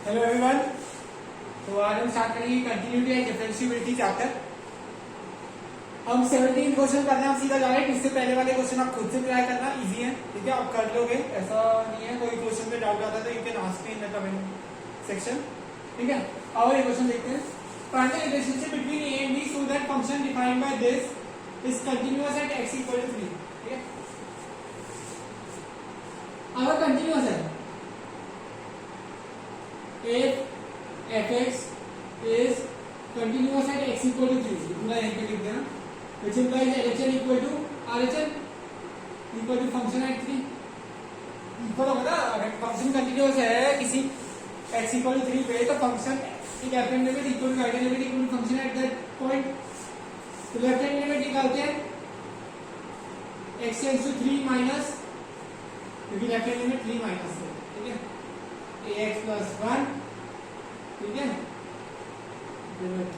Hello everyone. तो आज हम स्टार्ट करेंगे कंटिन्यूटी एंड डिफरेंशिएबिलिटी चैप्टर। हम 17 क्वेश्चन करने हम सीधा जा रहे हैं। इससे पहले वाले क्वेश्चन आप खुद से ट्राई करना, इजी है, ठीक है, आप कर लोगे, ऐसा नहीं है। कोई क्वेश्चन पे डाउट आता है तो you can ask me in the comment section, ठीक है। और ये क्वेश्चन देखते हैं। Find the relationship between a and b so that function defined by this is continuous at x equal to 3, ठीक है। अगर कंटीन्यूअस है if f(x) is continuous at x equal to 3, पूरा यहीं पे लिख देना, which implies LHS equal to RHS equal to function at 3 equal होगा ना। अगर फंक्शन कंटिन्यूअस है किसी x equal to 3 पे तो फंक्शन की left hand limit equal to right hand limit equal to function at that point. तो left hand limit निकालते हैं x टेंड्स टू 3 माइनस, क्योंकि लेफ्ट हैंड लिमिट 3 माइनस है, ठीक है, ax plus 1, ठीक है, लिमिट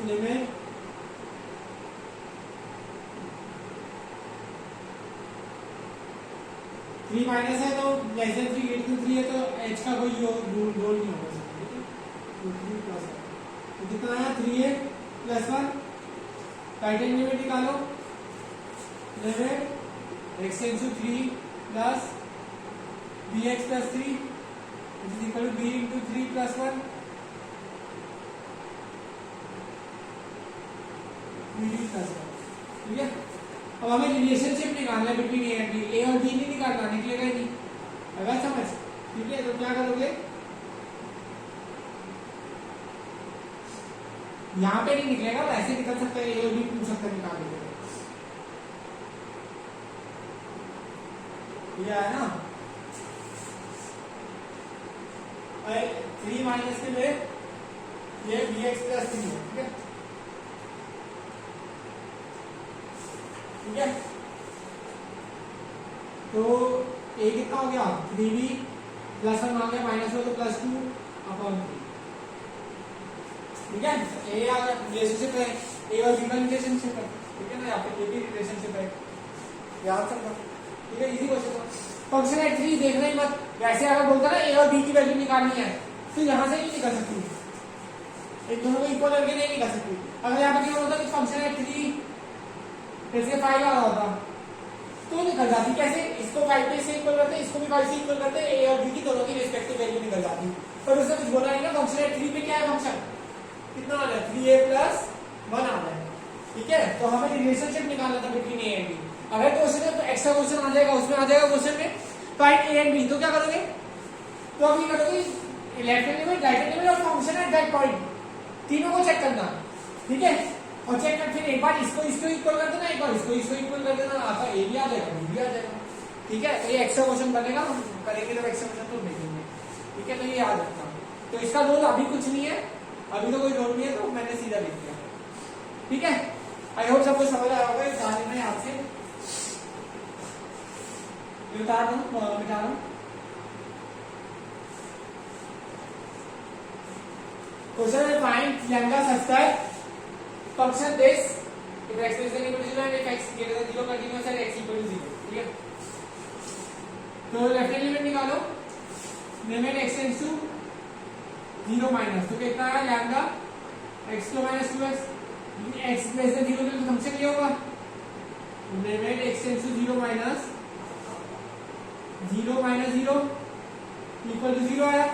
लिमिट 3 माइनस है तो लेस देन 3 ग्रेटर देन 3 है तो h का कोई रोल नहीं होगा, ठीक है। तो 3 प्लस तो कितना आया 3a plus 1, right hand limit निकालो, limit x tends to 3 plus bx plus 3 which is equal to b into 3 plus 1 b plus 1, ठीक है। अब हमें रिलेशनशिप निकालना है बिटवीन ए एंड बी। ए और बी नहीं निकालना, निकलेगा ही नहीं, अगर समझ, ठीक है। तो क्या करोगे, यहां पे नहीं निकलेगा, ऐसे निकल सकता है, ए और बी पूछ सकता है, निकाल दोगे, ये है ना। 3 माइनस के लिए ये bx प्लस 3 है, ठीक है, ठीक है। तो a कितना हो गया 3b प्लस 1 आ गया, माइनस 1 तो प्लस 2 अपॉन 3, ठीक है। a आ गया, रिलेशनशिप है, a और b का रिलेशनशिप है, ठीक है ना, यहाँ पे ये भी रिलेशनशिप है, याद रखना, ठीक है। Easy question. फंक्शन एट 3 देखना ही मत, वैसे अगर बोलता ना a और b की वैल्यू निकालनी है तो यहां से नहीं निकल सकती, एक दोनों को इक्वल करके नहीं निकल सकती। अगर यहाँ पे क्या होता कि फंक्शन एट 3 जैसे 5 आ रहा होता तो निकल जाती, कैसे, इसको 5 पे से इक्वल करते, इसको भी 5 से इक्वल करते, a और b की दोनों की रिस्पेक्टिव वैल्यू निकल जाती। पर उसने कुछ बोला नहीं ना, फंक्शन एट 3 पे क्या है, फंक्शन कितना आ रहा है 3a प्लस 1 आ रहा है, ठीक है। तो हमें रिलेशनशिप निकालना था बिटवीन a एंड b। अगर क्वेश्चन है तो एक्स्ट्रा क्वेश्चन आ जाएगा, उसमें आ जाएगा क्वेश्चन में फाइंड a एंड b, तो क्या करोगे, तो अभी करोगे left hand limit, right hand limit और फंक्शन एट दैट पॉइंट, तीनों को चेक करना, ठीक है। और चेक कर फिर एक बार इसको इक्वल कर देना, एक बार इसको इक्वल कर देना, आपका ए भी आ जाएगा, बी भी आ जाएगा, ठीक है। तो ये एक्स्ट्रा क्वेश्चन बनेगा, हम करेंगे जब एक्स्ट्रा क्वेश्चन तो देखेंगे, ठीक है। तो ये याद रखना। तो इसका रोल अभी कुछ नहीं है, अभी तो कोई रोल नहीं है, तो मैंने सीधा लिख दिया, ठीक है। आई होप सबको समझ आया होगा, जान लेना है आपसे, मिटा रहा हूं। Question will find lambda such that function this if x is equal to 0 and if x greater than 0 continuous and x equal to 0, ठीक है। तो लेफ्ट हैंड लिमिट निकालो, limit x tends to 0 minus, तो कितना आया lambda x to minus 2x, x less than 0 के लिए function ये होगा limit x tends to 0 minus 0 minus 0 equal to 0 आया।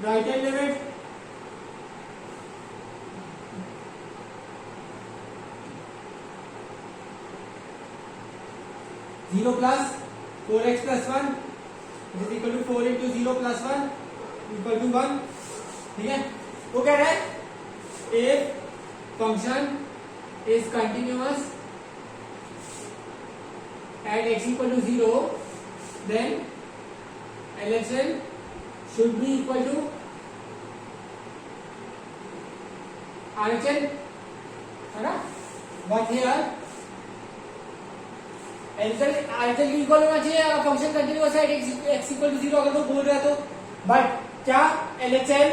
Right hand limit zero plus 4x plus 1 is equal to 4 into 0 plus 1 equal to 1, ठीक है। वो कह रहा है if function is continuous at x equal to 0 देन LHS should be equal to RHS, है ना। But here RHS की इक्वल होना चाहिए अगर फंक्शन कंटिन्यूअस है x इक्वल टू 0, अगर वो बोल रहा है तो। बट क्या LHS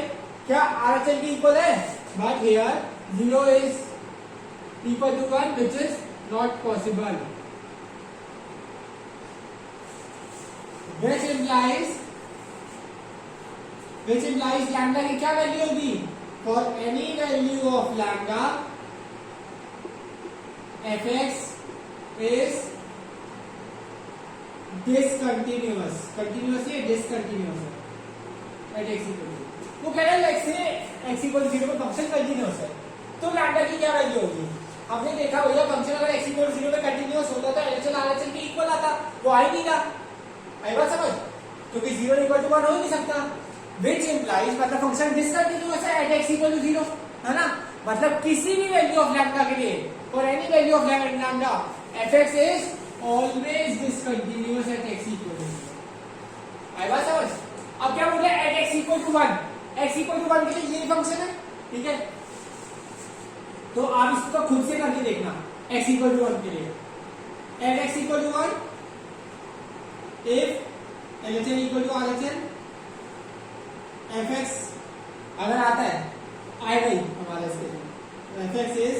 क्या RHS की इक्वल है, but here 0 is equal to 1 which is not possible. which implies lambda की क्या वैल्यू होगी? For any value of lambda, fx is discontinuous. Continuous है, डिसकंटिन्यूअस है at x equal to, वो कह रहा है x equal to 0 पे फंक्शन कंटिन्यूअस है, तो लैम्डा की क्या वैल्यू होगी? हमने देखा भैया फंक्शन अगर x equal to 0 पे कंटिन्यूअस होता तो LHL RHL के इक्वल आता, वो आ ही नहीं रहा। आई बात समझ? क्योंकि 0 equal to 1 हो ही नहीं सकता। Which implies मतलब फंक्शन डिसकंटिन्यूअस है at x equal to 0, है ना? मतलब किसी भी वैल्यू ऑफ लैम्डा के लिए, for any value of lambda, fx is always discontinuous at x equal to 0। आई बात समझ? अब क्या बोले at x equal to 1, x equal to 1 के लिए ये फंक्शन है, ठीक है? तो आप इसको खुद से करके देखना x equal to 1 के लिए। at x equal to 1, if LHL equal to RHL, fx अगर आता है, आएगा ही हमारा इसके लिए, fx is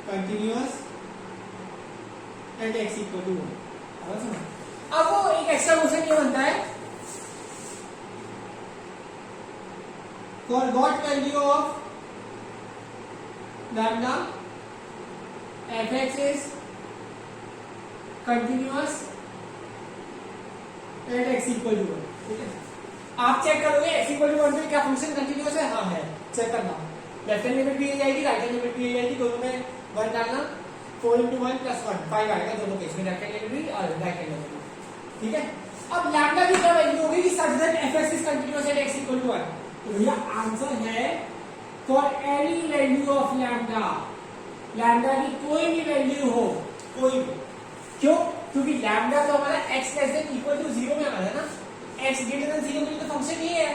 continuous at x equal to 1। अब वो एक एक्स्ट्रा क्वेश्चन ये बनता है, for what value of lambda fx is continuous at x equal to 1, ठीक है? आप चेक करोगे x equal to 1 पे क्या फंक्शन कंटिन्यूअस है? हाँ है, चेक करना। लेफ्ट हैंड लिमिट भी आ जाएगी, राइट हैंड लिमिट भी आ जाएगी, दोनों में 1 डालना, 4 into 1 plus 1 5 आएगा दोनों केस में, राइट हैंड लिमिट भी और राइट हैंड लिमिट भी, ठीक है? अब लैम्डा की क्या वैल्यू होगी कि such that fx is continuous at x equal to 1? तो भैया आंसर है for any value of lambda, lambda की कोई भी वैल्यू हो, कोई भी, क्यों? क्योंकि लैम्डा तो हमारा x less than equal to 0 में आ रहा है ना, x ग्रेटर देन 0 के लिए तो फंक्शन ये है।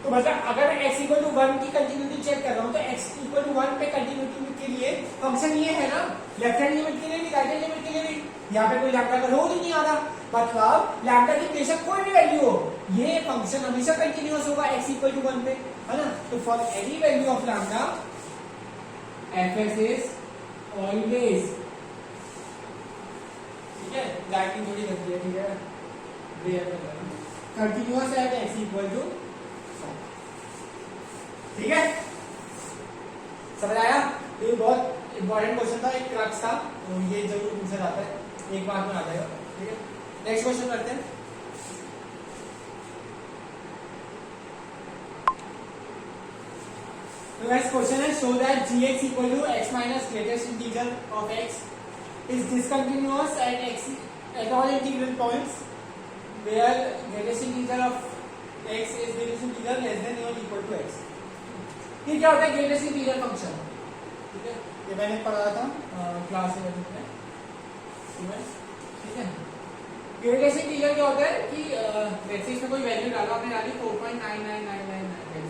तो मतलब अगर x इक्वल टू 1 की कंटिन्यूटी चेक कर रहा हूं तो x इक्वल टू 1 पे कंटिन्यूटी के लिए फंक्शन ये है ना, लेफ्ट हैंड लिमिट के लिए भी राइट हैंड लिमिट के लिए भी, यहाँ पे कोई लैम्डा का रोल ही नहीं आ रहा। मतलब लैम्डा की बेशक कोई भी वैल्यू हो, ये फंक्शन हमेशा कंटिन्यूअस होगा x इक्वल टू 1 पे, है ना? तो for any value of lambda fx is always, ठीक है? लाइटिंग थोड़ी गंदी है, ठीक है? कंटिन्यूअस है x इक्वल टू, ठीक है? समझ आया? ये बहुत इंपॉर्टेंट क्वेश्चन था, एक क्रक्स था, तो ये जरूर पूछा जाता है, एक बार में आ जाएगा, ठीक है? नेक्स्ट क्वेश्चन करते हैं। तो नेक्स्ट क्वेश्चन है, show that gx equal to x minus greatest integer of x is discontinuous at all integral points where greatest integer of x is greatest integer less than or equal to x। ये क्या होता है greatest integer function, ठीक है? ये मैंने पढ़ा था क्लास में, ठीक है? ग्रेटेस्ट इंटीजर क्या होता है कि वैसे इसमें कोई वैल्यू डाला, आपने डाली 4.99999,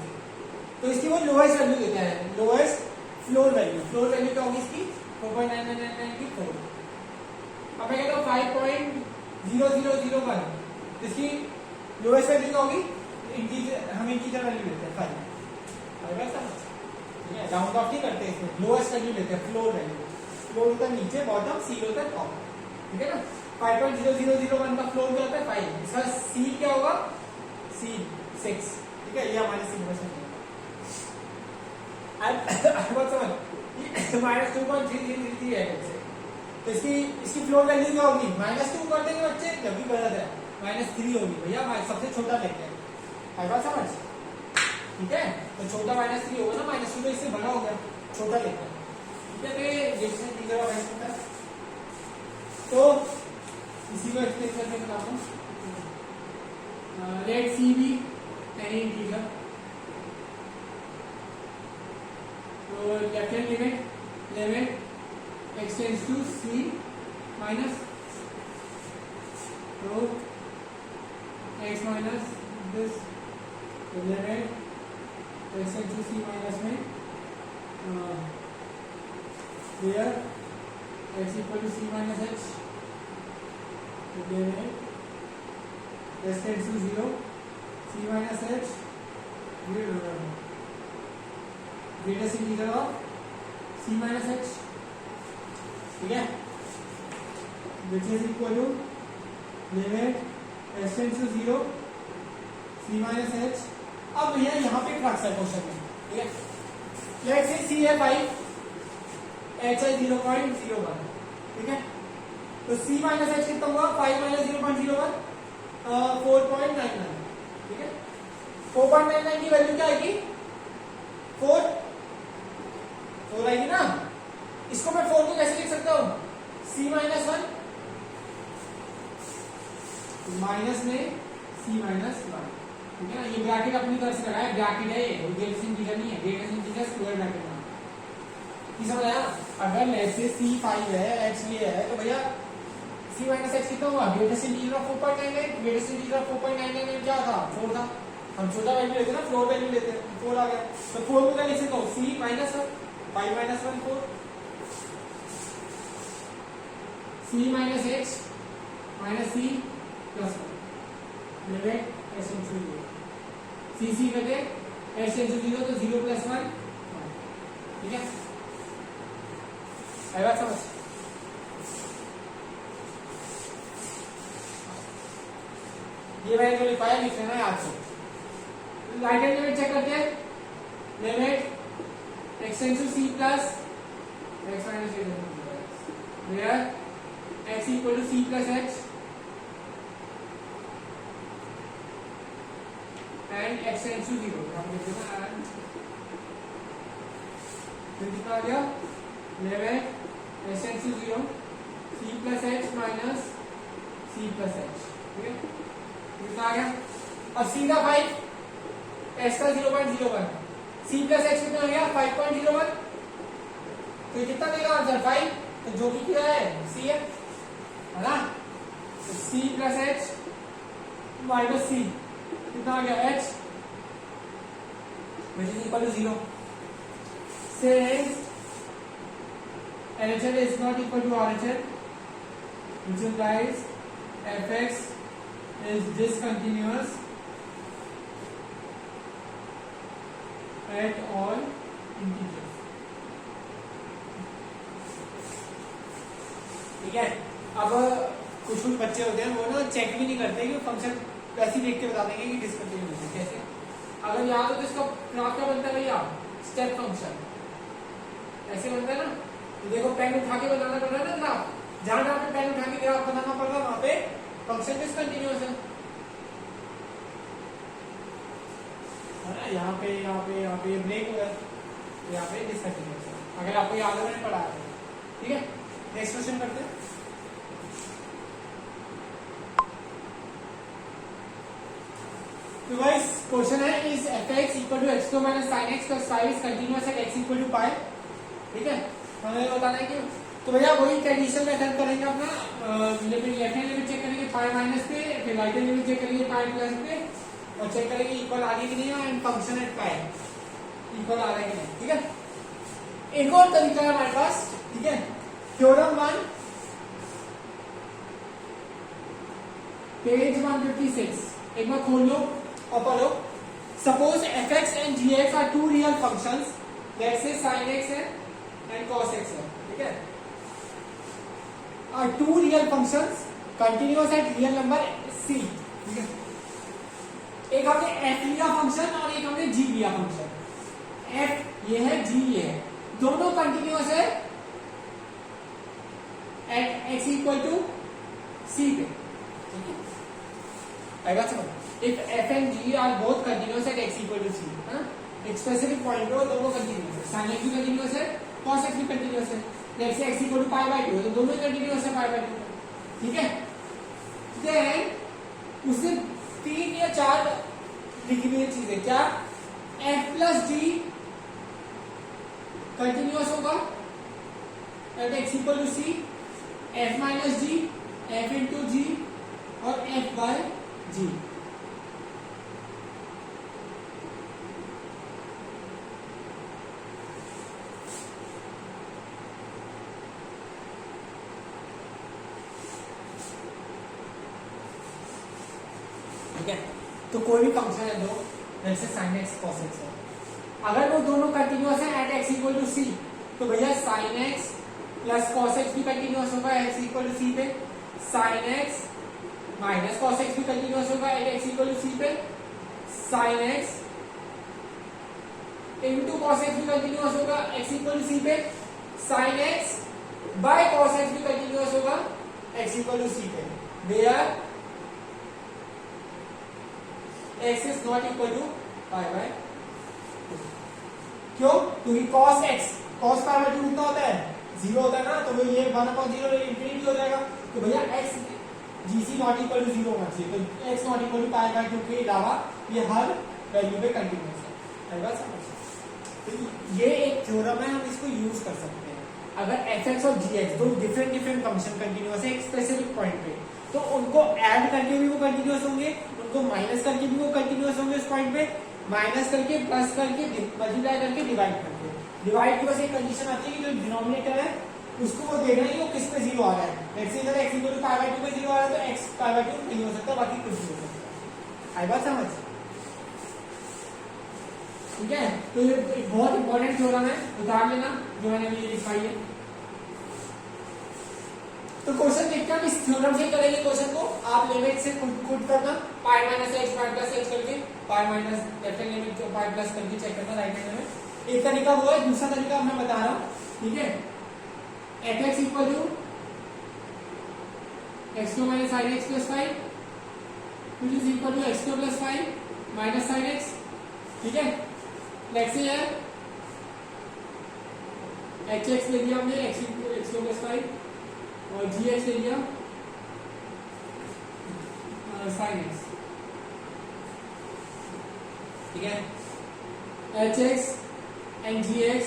तो इसकी वो लोएस्ट वैल्यू देता है, lowest floor value. Floor value क्या होगी इसकी? 4.99999 की 4। अब मैं कहता हूँ 5.0001, इसकी लोएस्ट वैल्यू क्या होगी? इंटीजर, हम इंटीजर वैल्यू लेते हैं 5, ठीक है? राउंड ऑफ नहीं करते इसमें, लोएस्ट वैल्यू लेते हैं, फ्लोर वैल्यू। फ्लोर होता है नीचे, बॉटम, सील होता है टॉप, ठीक है ना? 5.0001 का फ्लोर क्या होता है 5, इसका सील क्या होगा? सील 6, ठीक है? ये हमारे सिलेबस में बहुत समझ, -2.3333 है इससे, तो इसकी फ्लोर वैल्यू क्या होगी? -2 कर देंगे बच्चे, जब भी गलत है, -3 होगी भैया, सबसे छोटा लेते हैं, है बात समझ? ठीक है? तो छोटा -3 होगा ना, -2 तो इससे बड़ा हो गया, छोटा लेते हैं, ठीक है? तो इसी को एक्सप्लेन करके बताता हूँ। Let c be any integer, तो left hand limit x tends to c minus, तो x माइनस दिस, तो limit x tends to c minus में where x equal to c minus h, तो limit x tends to 0 c minus h greatest integer of c minus h, ठीक है? Which is equal to limit h tends to 0 c minus h. अब भैया यहाँ पे crux है question में, ठीक है। लेट्स से सी है 5, एच है 0.01, ठीक है। तो सी माइनस एच कितना हुआ, 5 माइनस 0.01 4.99, ठीक है। 4.99 की वैल्यू क्या आएगी, 4 आएगी ना। इसको मैं 4 को कैसे लिख सकता हूं, c माइनस 1 माइनस में c माइनस 1, ठीक है ना। ये ब्रैकेट अपनी तरफ से लगाया, ब्रैकेट है ये, ग्रेटेस्ट इंटीजर नहीं है, ग्रेटेस्ट इंटीजर स्क्वायर ब्रैकेट में। ये समझ आया। अगर ऐसे c 5 है, h ये है, तो भैया c माइनस h कितना हुआ, greatest integer of 4.99, greatest integer of 4.99 में क्या था, 4 था। हम छोटा वैल्यू लेते ना, फ्लोर वैल्यू लेते हैं, 4 आ गया। तो 4 को क्या लिख सकता हूं, c minus 1, 5 minus 1 4, c minus h minus c plus 1 limit h into 0, c c करके h इनटू 0 तो 0 प्लस 1, ठीक है। आई बात समझ। ये मैंने जो लिखा है लिख लेना याद से। राइट हैंड लिमिट चेक करते हैं, limit x tends to c plus x minus a where x equal to c plus h and x tends to 0। हम लिखते हैं एंड फिर कितना आ गया, limit x tends to 0 c plus h minus c plus h, ठीक है। कितना आ गया, अब c का 5, h का 0.01, c प्लस h कितना हो गया 5.01, तो ये कितना देगा आंसर 5, तो जो भी क्या है c है ना। तो c plus h minus c कितना आ गया h which is equal to 0। Since LHS is not equal to RHS, which implies fx is discontinuous at all integers, ठीक है। अब कुछ बच्चे होते हैं वो ना चेक भी नहीं करते कि फंक्शन वैसे ही देख के बता देंगे कि डिसकंटिन्यूअस है। कैसे, अगर याद हो तो इसका ग्राफ क्या बनता है भैया, स्टेप फंक्शन ऐसे बनता है ना। तो देखो पेन उठा के बनाना पड़ रहा है ना ग्राफ, जहां जहां पे पेन उठा के ग्राफ बनाना पड़ रहा है वहां पे फंक्शन डिसकंटिन्यूअस है ना। यहाँ पे ब्रेक हुआ है, यहाँ पे डिसकंटिन्यूअस है। अगर आपको याद हो मैंने पढ़ा है, ठीक है। नेक्स्ट क्वेश्चन करते हैं। तो गाइस क्वेश्चन है is fx equal to x2 minus sin x plus 5 is continuous at x equal to pi, ठीक है। हमें बताना है कि तो भैया वही ट्रेडिशनल मेथड करेंगे अपना, limit left hand limit check करेंगे पाई माइनस पे, फिर राइट हैंड लिमिट चेक करेंगे पाई प्लस पे, और चेक करेंगे इक्वल आ रही कि नहीं है and function at pi equal आ रहा है कि नहीं, ठीक है। एक और तरीका है हमारे पास, ठीक है। थ्योरम 1 पेज 156, एक बार खोल लो और पढ़ो। Suppose fx and gx are two real functions, let's say sin x है एंड cos x है, ठीक है। Are two real functions continuous at real number c, ठीक है। एक हमने f लिया फंक्शन और एक हमने g लिया फंक्शन। f ये है, g ये है, दोनों कंटिन्यूअस है at x equal to c पे, ठीक है। आई बात समझ। If f and g are both continuous at x equal to c, एक स्पेसिफिक पॉइंट पे दोनों कंटिन्यूअस है, sin x भी कंटिन्यूअस है, cos x भी कंटिन्यूअस है। जैसे x equal to pi by 2 तो दोनों ही कंटिन्यूअस है पाई बाई 2, ठीक है। देन उससे 3 या 4 लिखी हुई चीजें, क्या f प्लस g कंटिन्यूअस होगा at x equal to c, f minus g f into g और f बाय g। ठीक है। तो कोई भी फंक्शन है दो, जैसे sin x cos x है, अगर वो दोनों कंटिन्यूअस है at x equal to c, तो भैया sin x plus cos x भी कंटिन्यूअस होगा x इक्वल टू c पे, sin x minus cos x भी कंटिन्यूअस होगा at x equal to c पे, sin x into cos x भी continuous होगा x इक्वल टू सी पे, sin x by cos x भी continuous होगा x equal to c पे, where x is not equal to pi bye, क्यों? क्योंकि cos x cos pi by 2 कितना होता है? 0 होता है ना, तो वो ये 1/0 इंफिनिटी हो जाएगा। तो भैया x gc not equal to 0 होना चाहिए, तो x not equal to pi by 2 के अलावा ये हर वैल्यू पे कंटिन्यूअस है। बात समझ? तो ये एक थ्योरम है, हम इसको यूज कर सकते हैं। अगर fx और gx दो डिफरेंट फंक्शन कंटिन्यूअस है एक स्पेसिफिक पॉइंट पे, तो उनको ऐड करके भी वो कंटिन्यूअस होंगे, उनको माइनस करके भी वो कंटिन्यूअस होंगे उस पॉइंट पे, माइनस करके प्लस करके मल्टीप्लाई करके डिवाइड करके। डिवाइड की बस एक कंडीशन आती है कि जो डिनोमिनेटर है उसको वो देखना है कि वो किस पे 0 आ रहा है। लेट्स से इधर x equal to pi by 2 पे 0 आ रहा है तो x पाई बाय 2 नहीं हो सकता, बाकी कुछ भी हो सकता है। आई बात समझ? ठीक है, तो ये एक बहुत इंपॉर्टेंट थ्योरम है, उतार लेना जो मैंने अभी लिखवाई है। तो क्वेश्चन देखते हैं, इस थ्योरम से करेंगे क्वेश्चन को। आप लिमिट से खुद करना, pi minus x pi plus x करके, pi minus left hand limit को पाई प्लस करके चेक करना राइट हैंड में। एक तरीका वो है, दूसरा तरीका मैं बता रहा हूं, ठीक है। fx equal to x2 minus sin x plus 5 which is equal to x2 plus 5 minus sin x, ठीक है। लेट्स से यार hx ले लिया हमने x2 प्लस 5 और gx ले लिया sin x, ठीक है। hx and gx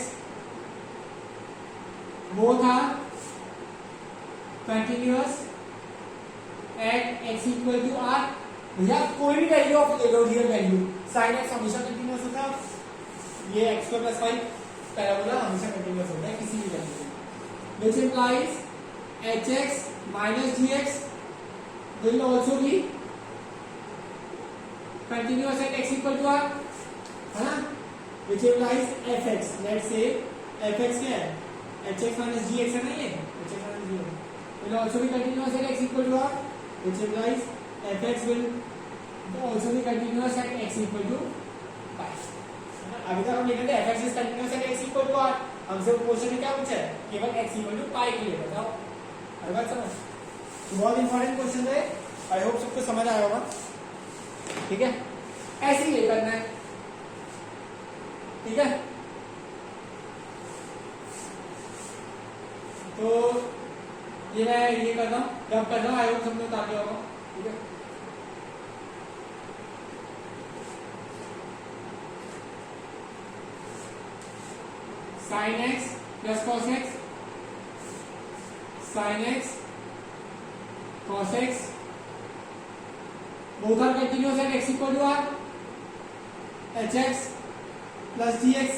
both are continuous at x equal to r। भैया कोई भी वैल्यू आप ले लो, रियल वैल्यू, sin x हमेशा कंटिन्यूअस होता है, ये x2 प्लस 5 पैराबोला हमेशा कंटिन्यूअस होता है किसी भी वैल्यू पे, which implies hx minus gx will also be continuous at x equal to r, है ना। which implies fx, let's say fx क्या है? hx minus gx है ना, ये hx minus gx will also be continuous at x equal to r, which implies fx will also be continuous at x equal to pi। अभी तक हम लिख रहे थे fx is continuous at x equal to r, हमसे question में क्या पूछा है? केवल x equal to pi के लिए बताओ। हर बात समझ? बहुत इंपॉर्टेंट क्वेश्चन है, आई होप सबको समझ आया होगा, ठीक है। ऐसे ही ये करना है, ठीक है। तो ये मैं ये कर रहा हूँ, जब कर रहा हूँ आई होप सबने उतार लिया होगा, ठीक है। sin x plus cos x, sin x cos x both are continuous at x equal to r, hx plus gx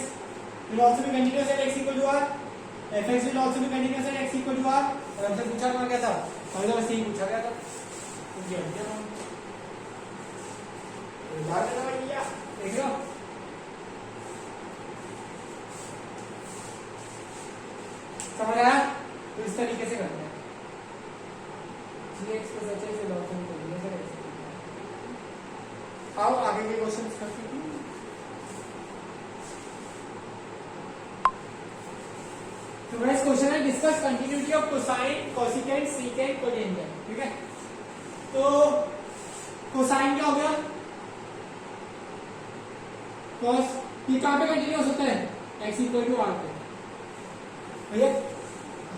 will also be continuous at x equal to r, fx will also be continuous at x equal to r। और हमसे पूछा कौन क्या था? पहले बस यही पूछा गया था, भैया देख लो। समझ आया? तो इस तरीके से करते हैं, gx plus hx will also be continuous at x equal to r। आओ आगे के क्वेश्चंस करते हैं। तो गाइस क्वेश्चन है discuss continuity of cosine, cosecant, secant, cotangent, ठीक है। तो कोसाइन क्या हो गया? cos ये कहां पे कंटिन्यूअस होता है? x इक्वल टू r पे। भैया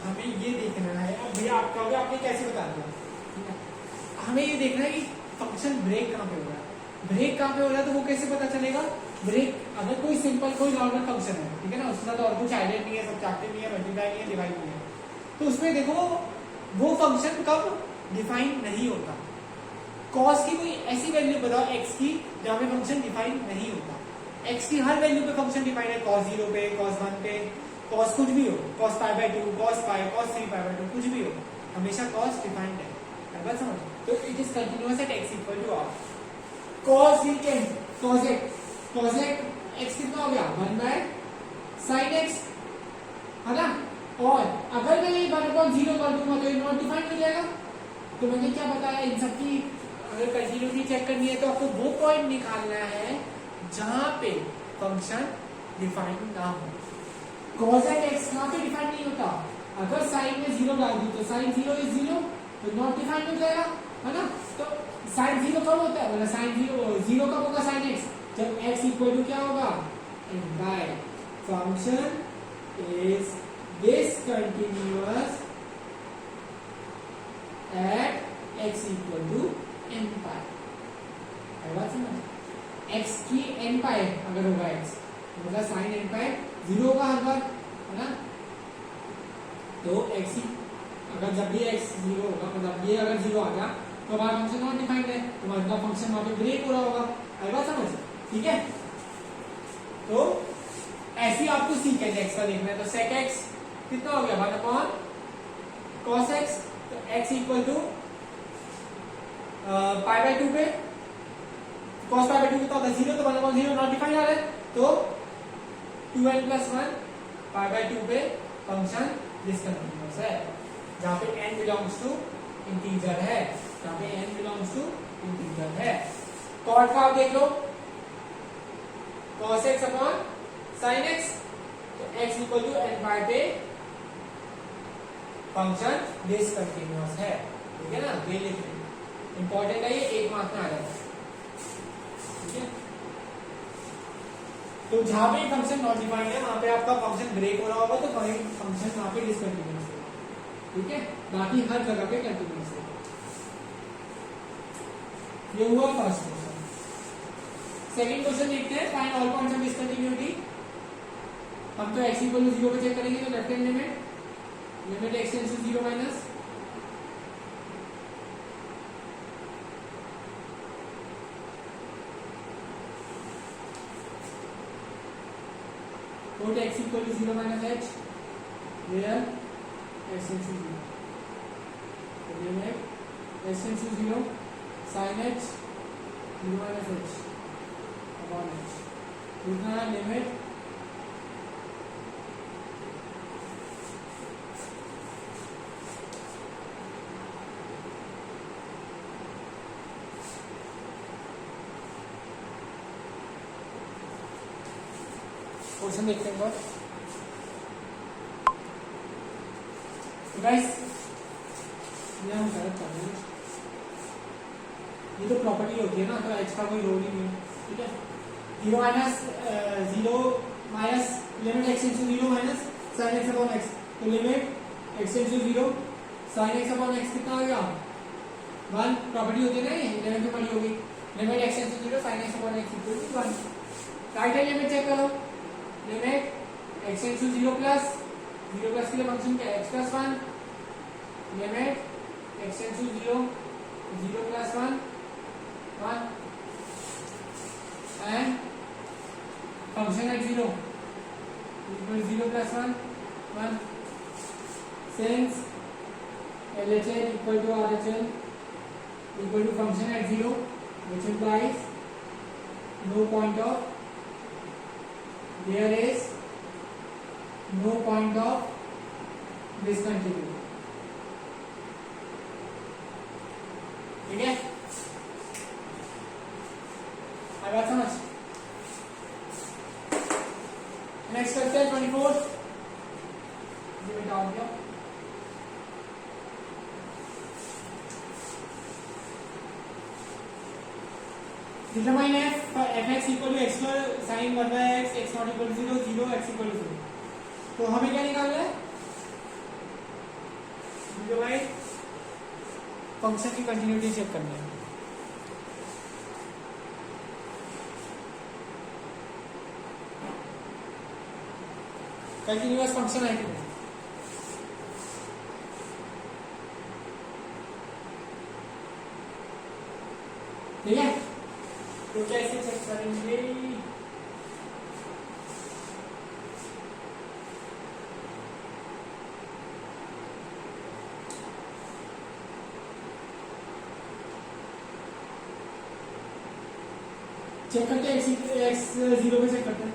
हमें ये देखना है, अब भैया आप कहोगे आपने कैसे बता दिया, ठीक है। हमें ये देखना है कि फंक्शन ब्रेक कहां पे हो रहा है, ब्रेक कहां पे हो रहा है, तो वो कैसे पता चलेगा? ब्रेक अगर कोई सिंपल कोई नॉर्मल फंक्शन है, ठीक है ना, उसमें तो और कुछ आइडेंट नहीं है, सब्ट्रैक्टिव नहीं है, मल्टीप्लाई नहीं है, डिवाइड नहीं है, तो उसमें देखो वो फंक्शन कब डिफाइन नहीं होता। cos की कोई ऐसी वैल्यू बताओ x की जहां पे फंक्शन डिफाइन नहीं होता। x की हर वैल्यू पे फंक्शन डिफाइन है, cos 0 पे, cos 1 पे, cos कुछ भी हो, cos pi by 2, cos pi, cos 3 pi by 2, कुछ भी हो, हमेशा cos डिफाइंड है, बात समझ। तो it is continuous at x equal to r। cos secant, cos x कितना हो गया? 1 by sin x, है ना। और अगर मैं ये 1/0 कर दूंगा तो ये नॉट डिफाइंड हो जाएगा, तो मैंने क्या बताया, इन सबकी अगर कंटिन्यूटी चेक करनी है तो आपको वो पॉइंट निकालना है जहां पे फंक्शन डिफाइन ना हो। cos x कहां पे डिफाइन नहीं होता, अगर साइन में 0 डाल दी तो साइन 0 इज 0 तो नॉट डिफाइन हो जाएगा, है ना। तो साइन 0 कब होता है, मतलब साइन 0 कब होगा, साइन x जब x इक्वल टू क्या होगा, n by function is discontinuous at x equal to n pi। बात समझ, x की n pi अगर होगा x मतलब sin n pi 0 होगा हर बार, है ना। तो x अगर जब भी x 0 होगा, मतलब ये अगर 0 आ गया तो हमारा फंक्शन नॉट डिफाइंड है, तो हमारा फंक्शन वहां पे ब्रेक हो रहा होगा। बात समझ, ठीक है। तो ऐसी आपको सीकेंड x का देखना है, तो sec x कितना हो गया 1 अपॉन cos x, तो x equal to pi by 2 पे cos पाई बाय 2 कितना होता है 0, तो 1 अपॉन 0 नॉट डिफाइंड आ रहा है, तो 2n प्लस 1 पाई बाय 2 पे फंक्शन डिस्कंटिन्यूअस है, जहां पे n बिलोंग्स टू इंटीजर है, जहां पे n बिलोंग्स टू इंटीजर है। कॉट का आप देख लो, cos x upon sin x, तो x equal to n by पे फंक्शन डिसकंटिन्यूअस है, ठीक है ना। ये लिख लें, इंपॉर्टेंट है ये, 1 मार्क में आ जाता है, ठीक है। तो जहां पे फंक्शन नॉट डिफाइंड है वहां पे आपका फंक्शन ब्रेक हो रहा होगा, तो वही फंक्शन वहां पे डिसकंटिन्यूअस है, ठीक है। बाकी हर जगह पे कंटिन्यूअस है। ये हुआ फर्स्ट क्वेश्चन। सेकंड क्वेश्चन देखते हैं, find all points of discontinuity. हम तो x इक्वल टू 0 पे चेक करेंगे, तो left hand limit x tends to 0 minus put x equal to 0 minus h where x tends to 0, so limit x tends to 0 sin h 0 minus h upon h, कितना है limit question देखते हैं guys, ये हम गलत कर रहे हैं, ये तो प्रॉपर्टी होती है ना, तो h का कोई रोल ही नहीं है, ठीक है। 0 minus limit x tends to 0 minus sin x upon x, तो limit x tends to 0 sin x upon x कितना आ गया 1, प्रॉपर्टी होती है ना, ये 11 में पढ़ी होगी, limit x tends to 0 sin x upon x equal to 1। Right hand limit check करो, limit x tends to 0 plus के लिए फंक्शन क्या है x plus 1, limit x tends to 0 plus 1 and function at 0 equal 0 plus 1 since LHL equal to RHL equal to function at 0 which implies no point of, there is no point of discontinuity, ठीक है। आई बात समझ। Next करते हैं 24, ये बेटा हो गया। Determine f(x) equal to x sin 1 by x, x not equal to 0 x equal to 0। तो हमें क्या निकालना है, डिटरमाइन फंक्शन की कंटिन्यूटी चेक करनी है। कंटिन्यूअस फंक्शन है कि नहीं, ठीक है। तो कैसे चेक करेंगे, चेक करते हैं x 0 पे चेक करते हैं,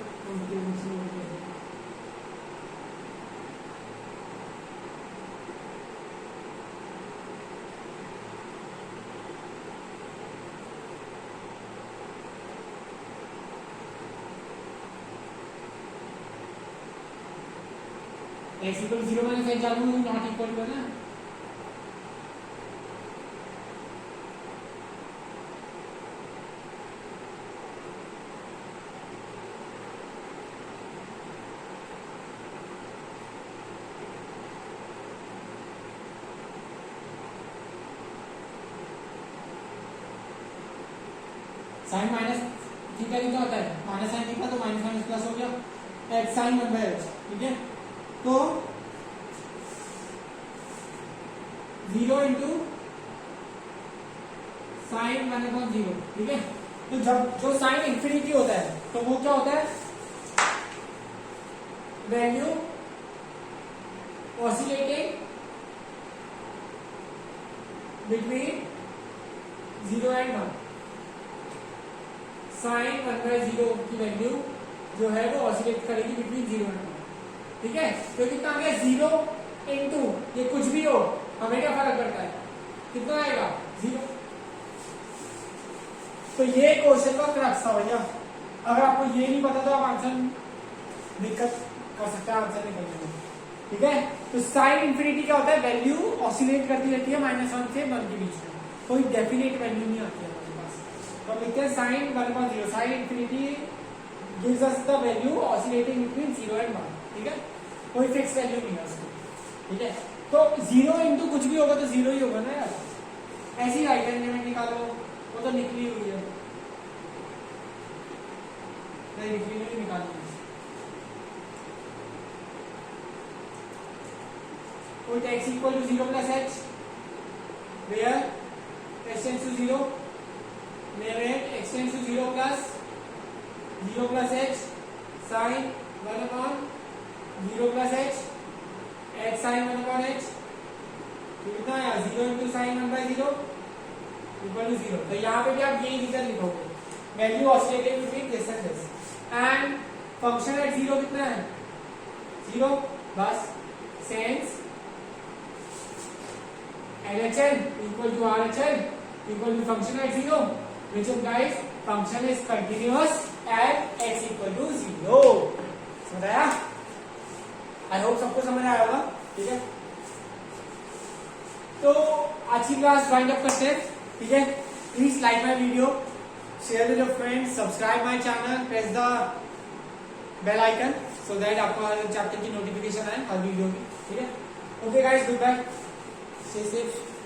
x इक्वल 0 माइनस n चालू नॉट इक्वल टू ना साइन माइनस थीटा कितना होता है माइनस साइन थीटा तो माइनस माइनस प्लस हो गया x साइन 1/h ठीक है तो 0 इंटू साइन 1/0 ठीक है तो जब जो साइन इंफिनिटी होता है तो वो क्या होता है value oscillating between 0 and 1 sine 1/0 की वैल्यू जो है वो ऑसिलेट करेगी बिटवीन 0 एंड 1 ठीक है तो कितना आ गया 0 इंटू ये कुछ भी हो हमें क्या फर्क पड़ता है कितना आएगा 0 तो ये क्वेश्चन का क्रक्स था भैया अगर आपको ये नहीं पता तो आप आंसर दिक्कत कर सकते हैं आंसर निकलने में ठीक है तो साइन इंफिनिटी क्या होता है वैल्यू ऑसिलेट करती रहती है -1 से 1 के बीच में कोई डेफिनेट वैल्यू नहीं आती है तो लिखते हैं sine 1/0 sine infinity gives us the value oscillating between 0 and 1 ठीक है कोई फिक्स वैल्यू नहीं है उसको ठीक है तो 0 इंटू कुछ भी होगा तो 0 ही होगा ना यार ऐसी राइट हैंड लिमिट निकालो वो तो निकली हुई है नहीं निकली हुई निकालो कोई x equal to 0 plus h where x tends to 0 x tends to 0 plus h sine 1/0 plus h h sine 1/h कितना है 0 इंटू साइन 1/0 इक्वल टू 0 तो यहाँ पे भी आप यही रिजल्ट लिखोगे value oscillating between this and this and function at 0 कितना है 0 बस sense LHN equal to RHN equal to function at 0 which implies function is continuous at x equal to 0 समझ आया आई होप सबको समझ आया होगा ठीक है तो आज की क्लास वाइंड अप करते हैं ठीक है please like my video share with your friends subscribe my channel press the bell icon so that आपको हर चैप्टर की नोटिफिकेशन आए हर वीडियो की ठीक है okay guys goodbye Stay safe.